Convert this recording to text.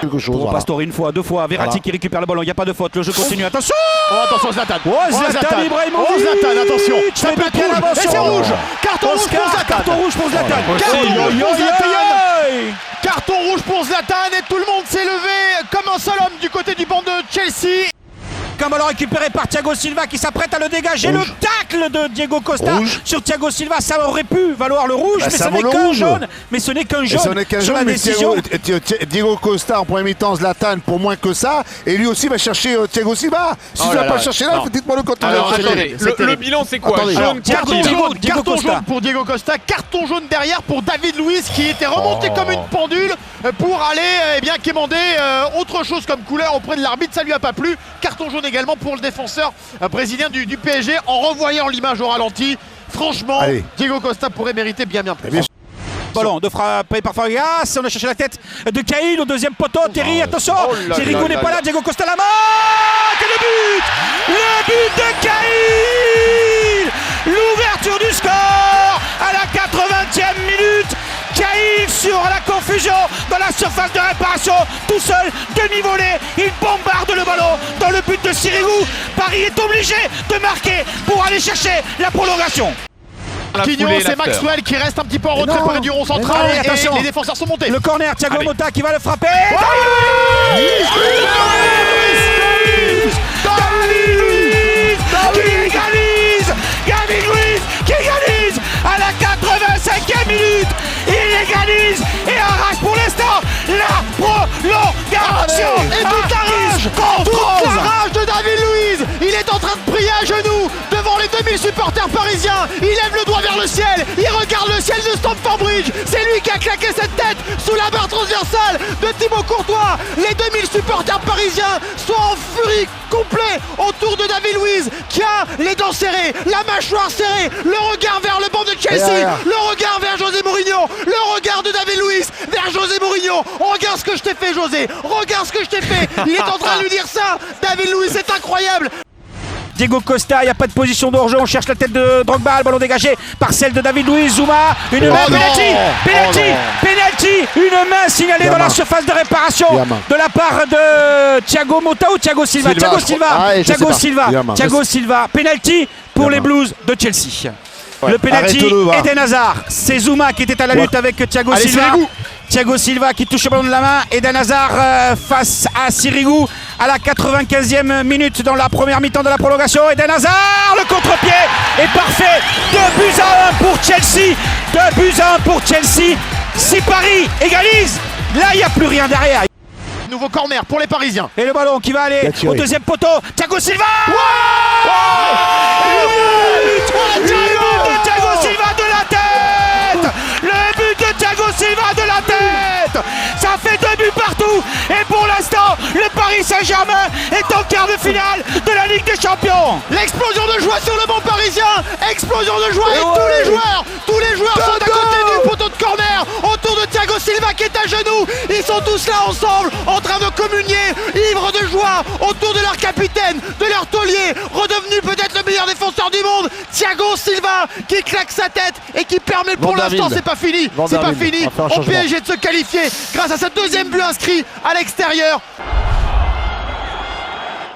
Quelque chose. Pour Pastore une fois, deux fois, Verratti qui récupère le ballon, il n'y a pas de faute, le jeu continue, attention. Oh, attention Zlatan. Zlatan Ibrahimovic. Oh Zlatan, attention. Ça peut être rouge. Et c'est rouge. Carton rouge pour Zlatan. Carton rouge pour Zlatan. Carton rouge pour Zlatan. Carton rouge pour Zlatan et tout le monde s'est levé comme un seul homme du côté du banc de Chelsea. Un ballon récupéré par Thiago Silva qui s'apprête à le dégager. Rouge. Le tacle de Diego Costa Rouge. sur Thiago Silva, ça aurait pu valoir le rouge, mais ce n'est qu'un jaune. Mais ce n'est qu'un jaune sur la décision. Diego Costa en première mi-temps, Zlatan pour moins que ça. Et lui aussi va chercher Thiago Silva. Si tu ne vas pas le chercher là, dites-moi le contraire. Alors attendez, le bilan c'est quoi? Jaune, Carton jaune pour Diego Costa, carton jaune derrière pour David Luiz qui était remonté comme une pendule pour aller quémander autre chose comme couleur auprès de l'arbitre. Ça lui a pas plu. Carton jaune également pour le défenseur brésilien du PSG. En revoyant l'image au ralenti, franchement, allez, Diego Costa pourrait mériter bien plus. Ballon de frappé par Farias, on a cherché la tête de Cahill au deuxième poteau. Terry, attention, Sirigu n'est pas là, Diego Costa la marque, le but de Cahill, l'ouverture du score à la 80e minute. Cahill sur la confusion dans la surface de réparation, tout seul, demi-volée, il bombarde le ballon dans le but de Sirigu. Paris est obligé de marquer pour aller chercher la prolongation. Quignon, c'est Maxwell qui reste un petit peu en retrait près du rond central et attention, les défenseurs sont montés. Le corner, Thiago Motta qui va le frapper. David Luiz qui égalise à la 85e minute. Il égalise et arrache pour l'instant la prolongation. Et toute la rage de David Luiz. Il est en train de prier à genoux devant les 2000 supporters parisiens. Il lève le doigt vers le ciel. Il regarde le ciel de Stamford Bridge. C'est lui qui a claqué cette tête sous la barre transversale de Thibaut Courtois. Les 2000 supporters parisiens sont en furie complet autour de David Luiz qui a les dents serrées, la mâchoire serrée, le regard vers le banc de Chelsea, le regard vers José Mourinho, le regard de David Luiz vers José Mourinho. Regarde ce que je t'ai fait, José. Regarde ce que je t'ai fait. Il est en train de lui dire ça. David Luiz, c'est incroyable. Diego Costa, il n'y a pas de position de hors-jeu, on cherche la tête de Drogba, le ballon dégagé par celle de David Luiz, Zouma, une main, penalty, une main signalée dans la surface de réparation de la part de Thiago Motta ou Thiago Silva. Thiago Silva, penalty pour les Blues de Chelsea. Le penalty, Eden Hazard, c'est Zouma qui était à la lutte avec Thiago Silva. Thiago Silva qui touche le ballon de la main. Eden Hazard face à Sirigu à la 95e minute dans la première mi-temps de la prolongation. Eden Hazard, le contre-pied est parfait. 2-1 pour Chelsea. 2-1 pour Chelsea. Si Paris égalise, là il n'y a plus rien derrière. Nouveau corner pour les Parisiens. Et le ballon qui va aller au deuxième poteau. Thiago Silva. Silva de la tête. Ça fait 2 buts partout. Et pour l'instant, le Paris Saint-Germain est en quart de finale de la Ligue des Champions. L'explosion de joie sur le banc parisien. Explosion de joie et tous les joueurs sont à côté du poteau de corner autour de Thiago Silva qui est à genoux. Ils sont tous là ensemble en train de communier, ivres de joie autour de leur capitaine, de leur taulier, redevenu peut-être le meilleur défenseur du monde. Thiago Silva qui claque sa tête et qui permet pour l'instant, c'est pas fini, au PSG de se qualifier grâce à ce deuxième but inscrit à l'extérieur.